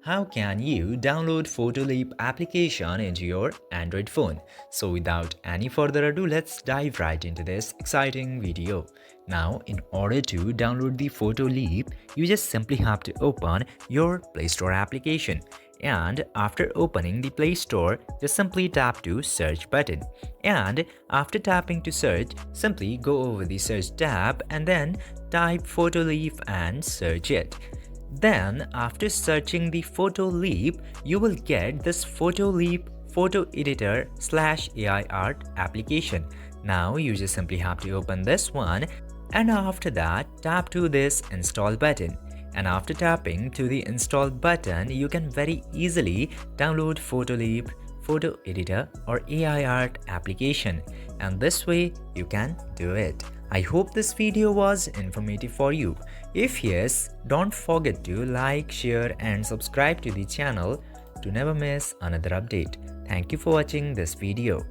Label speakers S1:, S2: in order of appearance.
S1: how can you download Photoleap application into your Android phone? So without any further ado, let's dive right into this exciting video. Now, in order to download the Photoleap, you just simply have to open your Play Store application. And after opening the Play Store, just simply tap to search button. And after tapping to search, simply go over the search tab and then type Photoleap and search it. Then, after searching the Photoleap, you will get this Photoleap photo editor / AI art application. Now, you just simply have to open this one, and after that, tap to this install button. And after tapping to the install button, you can very easily download Photoleap photo editor or AI art application, and this way you can do it. I hope this video was informative for you. If yes, don't forget to like, share and subscribe to the channel to never miss another update. Thank you for watching this video.